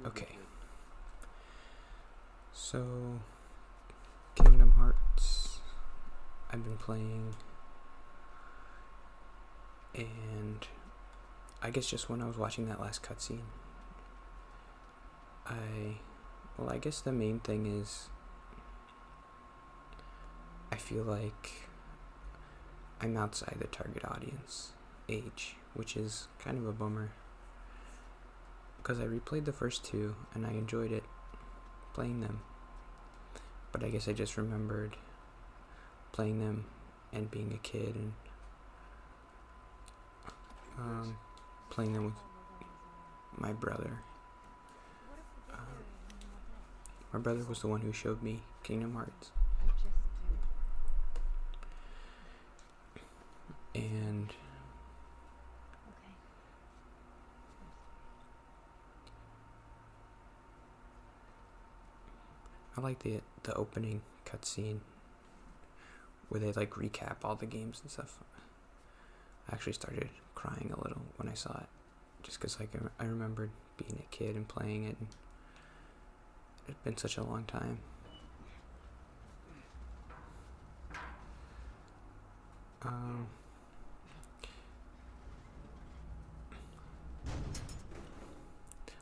Okay, so Kingdom Hearts, I've been playing, and I guess just when I was watching that last cutscene, I guess the main thing is I feel like I'm outside the target audience age, which is kind of a bummer because I replayed the first two and I enjoyed it playing them, but I guess I just remembered playing them and being a kid and playing them with my brother. My brother was the one who showed me Kingdom Hearts, and I like the opening cutscene where they like recap all the games and stuff. I actually started crying a little when I saw it, just because like I remembered being a kid and playing it, and it had been such a long time.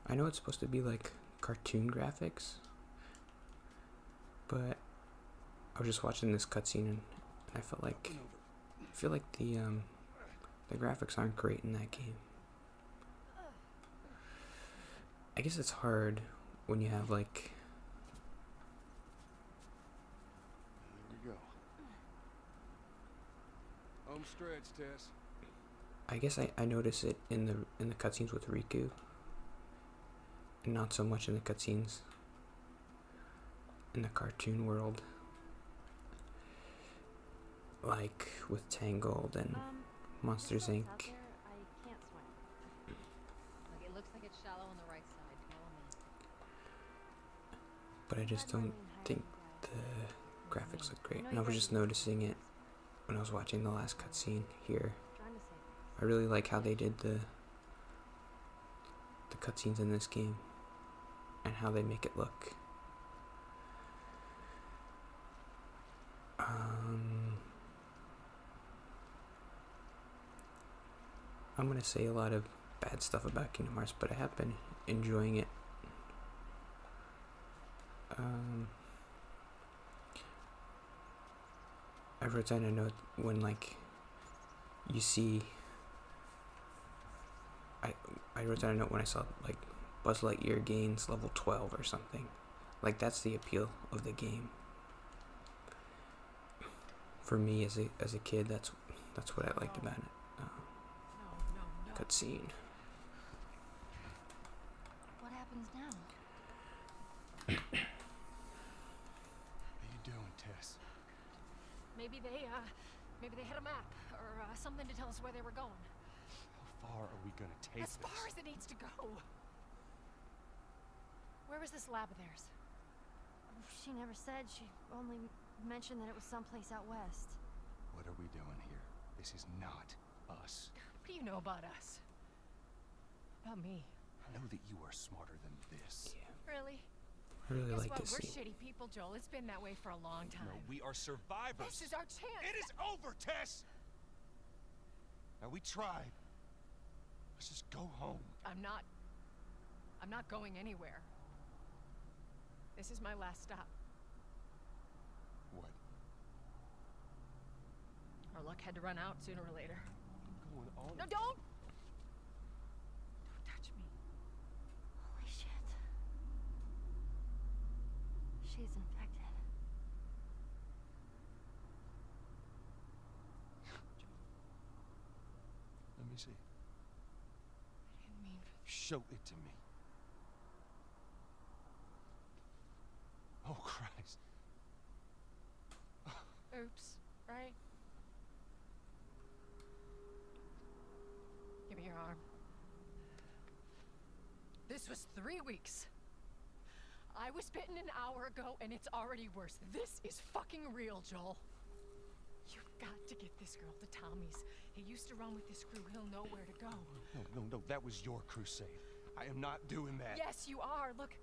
I know it's supposed to be like cartoon graphics, but I was just watching this cutscene and I feel like the graphics aren't great in that game. I guess it's hard when you have like There we go. Home stretch, Tess. I guess I notice it in the cutscenes with Riku, and not so much in the cutscenes in the cartoon world, like with Tangled and Monsters Inc. Out there, I can't swim. Like it looks like it's shallow on the right side. Follow me. But I just don't think the graphics look great. And I was just noticing it when I was watching the last cutscene here. I really like how they did the cutscenes in this game and how they make it look. I'm gonna say a lot of bad stuff about Kingdom Hearts, but I have been enjoying it. I wrote down a note when like you see. I wrote down a note when I saw like Buzz Lightyear gains level 12 or something. Like that's the appeal of the game. For me as a kid, that's what I liked about it. Cutscene. What happens now? What are you doing, Tess? Maybe they had a map or something to tell us where they were going. How far are we gonna take As far as it needs to go. Where was this lab of theirs? She never said. She only mentioned that it was someplace out west. What are we doing here? This is not us. What do you know about us? About me? I know that you are smarter than this. Yeah, Really? I really Guess like what? this We're scene. shitty people, Joel. It's been that way for a long time. No, we are survivors. This is our chance. It is over, Tess! Now we tried. Let's just go home. I'm not going anywhere. This is my last stop. What? Our luck had to run out sooner or later. I'm going on. No, don't! Don't touch me. Holy shit. She's infected. Let me see. I didn't mean... Show it to me. Oh, Christ. Oops, right? Give me your arm. This was 3 weeks. I was bitten an hour ago, and it's already worse. This is fucking real, Joel. You've got to get this girl to Tommy's. He used to run with this crew. He'll know where to go. No. That was your crusade. I am not doing that. Yes, you are. Look.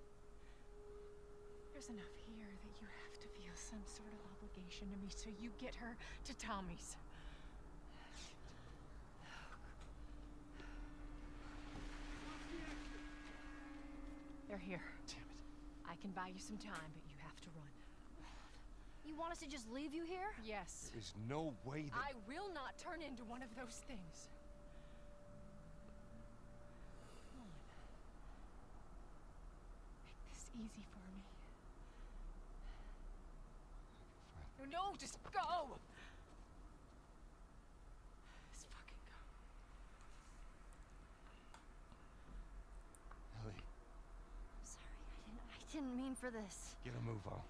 There's enough here that you have to feel some sort of obligation to me, so you get her to Tommy's. They're here. Damn it. I can buy you some time, but you have to run. You want us to just leave you here? Yes. There's no way that... I will not turn into one of those things. Come on. Make this easy for me. No, just go! Just fucking go. Ellie, I'm sorry, I didn't mean for this. get a move on.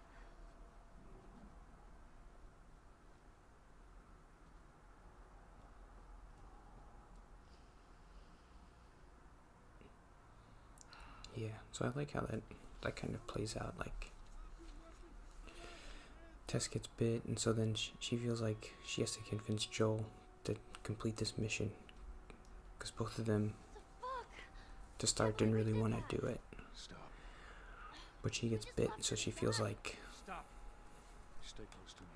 Yeah, so I like how that kind of plays out. Like, Tess gets bit, and so then she feels like she has to convince Joel to complete this mission, because both of them to start didn't really want to do it, Stop. but she gets bit, so she feels like Stop. Stay close to me.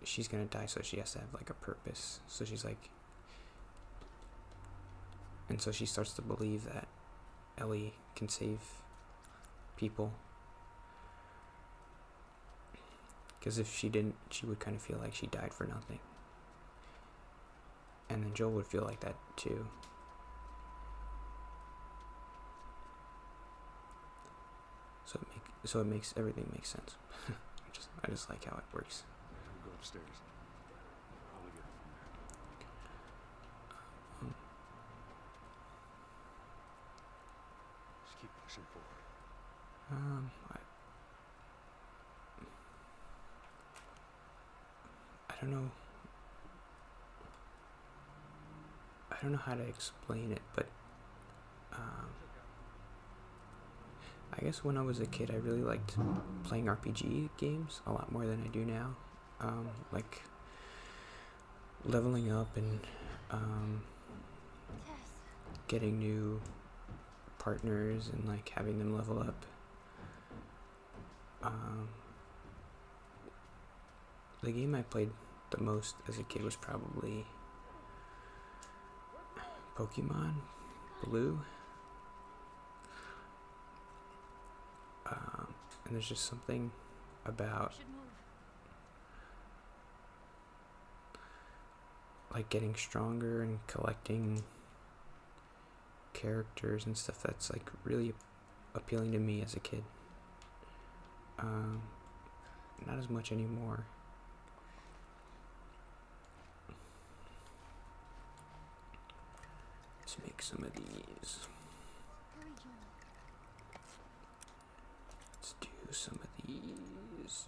she's gonna die, so she has to have like a purpose. So she's like, and so she starts to believe that Ellie can save people, because if she didn't, she would kind of feel like she died for nothing, and then Joel would feel like that too. So it makes everything make sense. I just like how it works. We'll go upstairs. Probably get it from there. Just keep pushing forward. I don't know. I don't know how to explain it, but I guess when I was a kid, I really liked playing RPG games a lot more than I do now. Like leveling up and Tess. getting new partners and like having them level up. The game I played the most as a kid was probably Pokemon Blue. And there's just something about Should move. like getting stronger and collecting characters and stuff that's like really appealing to me as a kid. Not as much anymore. Let's make some of these. Hurry, Joel. Let's do some of these.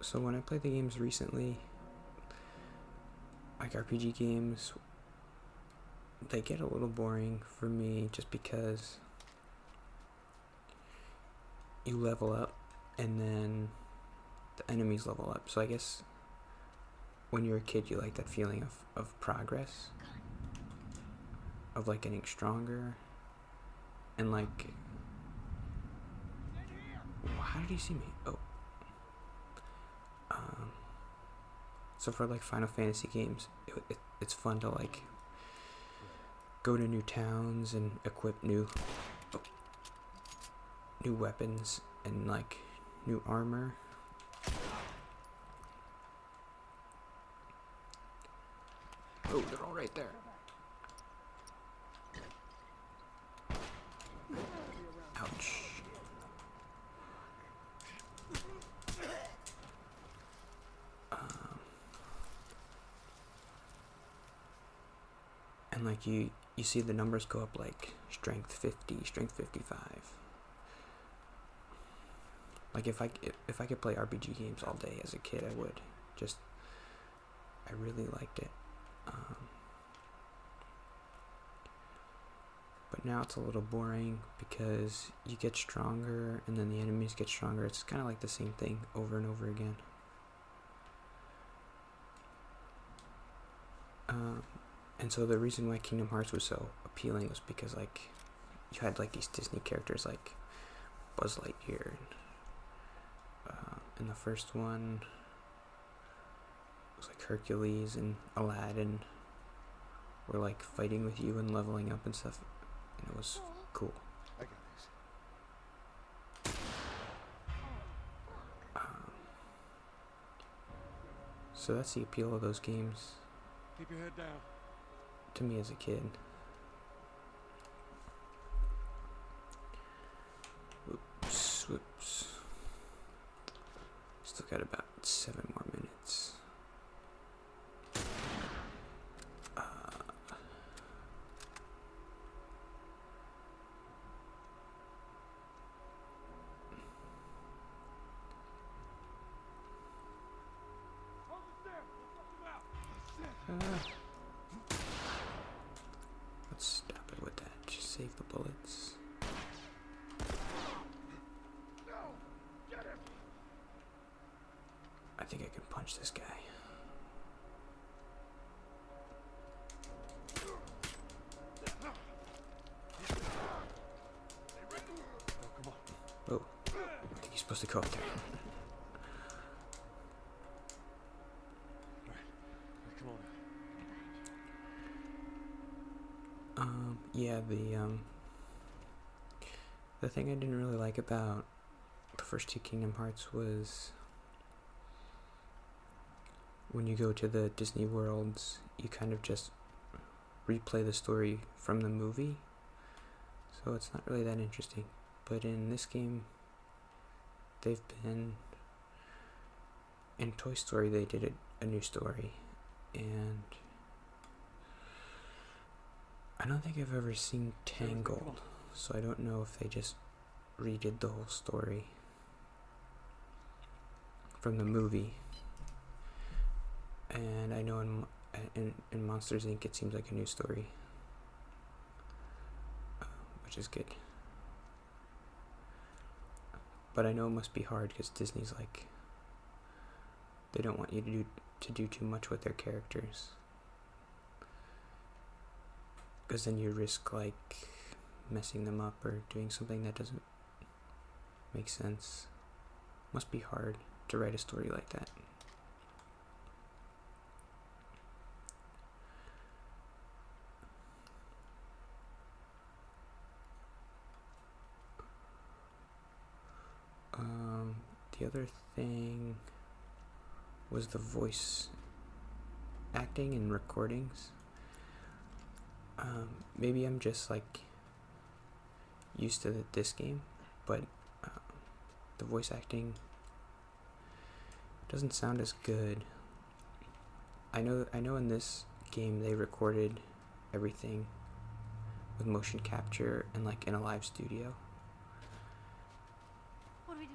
So when I play the games recently, like RPG games, they get a little boring for me just because you level up and then the enemies level up. So I guess when you're a kid, you like that feeling of progress, of like getting stronger, and like, how did he see me? Oh. So for like Final Fantasy games, it's fun to like go to new towns and equip new weapons and like new armor. Oh, they're all right there. Ouch. And like you see the numbers go up, like strength 50, strength 55. Like if I could play RPG games all day as a kid, I would. Just I really liked it. But now it's a little boring because you get stronger and then the enemies get stronger. It's kind of like the same thing over and over again. And so the reason why Kingdom Hearts was so appealing was because like you had like these Disney characters like Buzz Lightyear and the first one was like Hercules and Aladdin were like fighting with you and leveling up and stuff, and it was cool. I got this. So that's the appeal of those games Keep your head down. to me as a kid. Whoops, whoops. Still got about 7 more minutes. Let's stop it with that. Just save the bullets. I think I can punch this guy. Oh, I think he's supposed to go up there. Come on. Yeah, the thing I didn't really like about the first 2 Kingdom Hearts was when you go to the Disney worlds, you kind of just replay the story from the movie, so it's not really that interesting. But in this game, they've been in Toy Story, they did a new story, and I don't think I've ever seen Tangled, so I don't know if they just redid the whole story from the movie. And I know in Monsters Inc. it seems like a new story, which is good. But I know it must be hard because Disney's like, they don't want you to do too much with their characters, because then you risk like messing them up or doing something that doesn't make sense. Must be hard to write a story like that. The other thing was the voice acting and recordings. Maybe I'm just like used to this game, but the voice acting doesn't sound as good. I know in this game they recorded everything with motion capture and like in a live studio. What are we doing?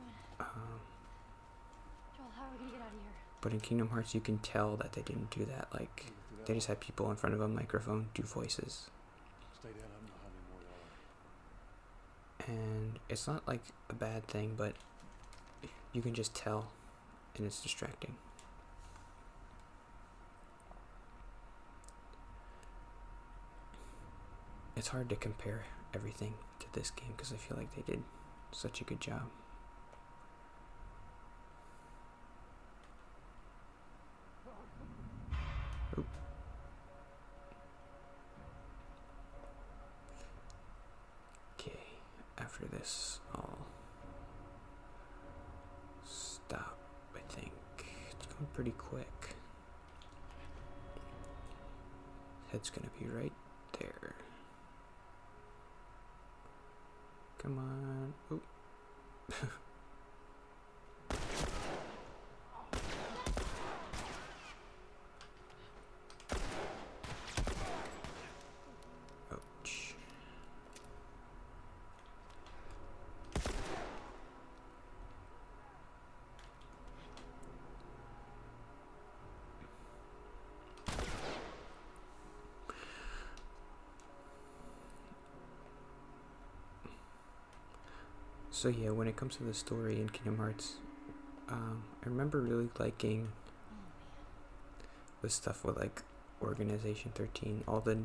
Joel, how are we gonna get out of here? But in Kingdom Hearts you can tell that they didn't do that. Like they just had people in front of a microphone do voices. Stay down. I don't know how many more there are. And it's not like a bad thing, but you can just tell, and it's distracting. It's hard to compare everything to this game because I feel like they did such a good job. Oop. Okay, after this I'll stop, I think. It's going pretty quick. Head's gonna be right there. Come on. Oop. Ouch. So yeah, when it comes to the story in Kingdom Hearts, I remember really liking the stuff with like Organization 13, all the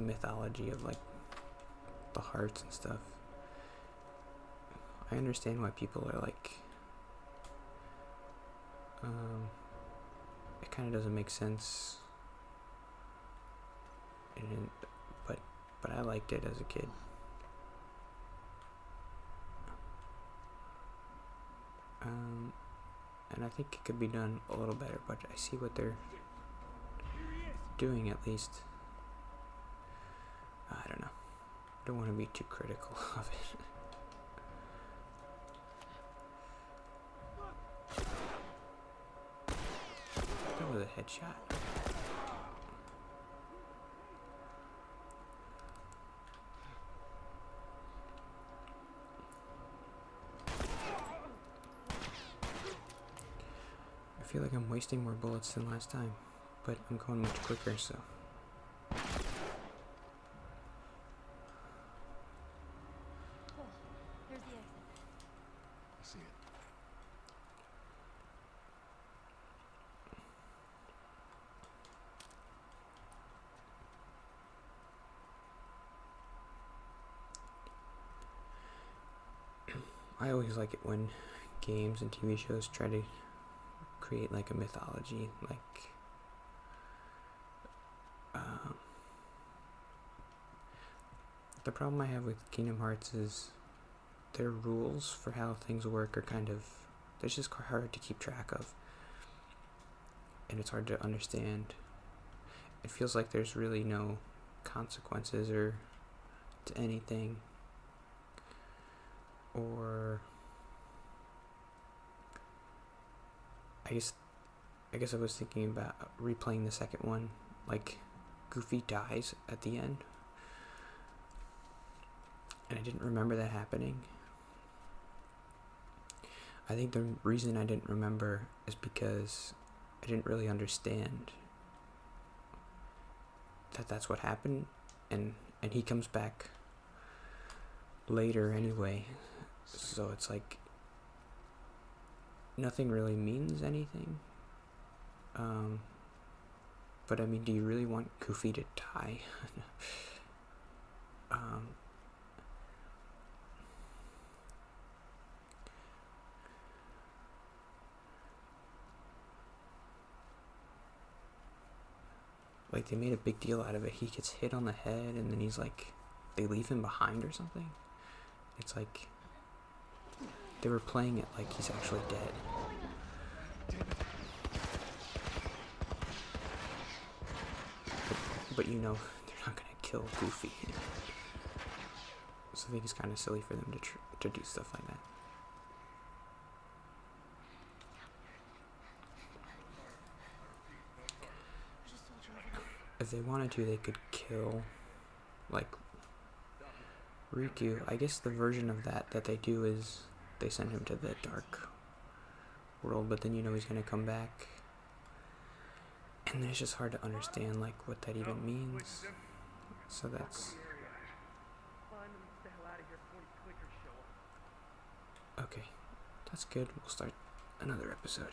mythology of like the hearts and stuff. I understand why people are like, it kind of doesn't make sense. And but I liked it as a kid. And I think it could be done a little better, but I see what they're doing at least. I don't know. Don't want to be too critical of it. That was a headshot. I feel like I'm wasting more bullets than last time, but I'm going much quicker, so. Cool. There's the exit. I see it. I always like it when games and TV shows try to create like a mythology, like the problem I have with Kingdom Hearts is their rules for how things work are kind of, they're just hard to keep track of, and it's hard to understand. It feels like there's really no consequences or to anything, or I guess I was thinking about replaying the second one, like Goofy dies at the end, and I didn't remember that happening. I think the reason I didn't remember is because I didn't really understand that that's what happened, and he comes back later anyway, so it's like nothing really means anything. But I mean, do you really want Goofy to die? Like, they made a big deal out of it. He gets hit on the head, and then he's like, they leave him behind or something. It's like they were playing it like he's actually dead. But you know, they're not gonna kill Goofy. So I think it's kind of silly for them to do stuff like that. If they wanted to, they could kill, like, Riku. I guess the version of that they do is they send him to the dark world, but then you know he's gonna come back. And it's just hard to understand, like, what that even means. So that's... Okay, that's good. We'll start another episode.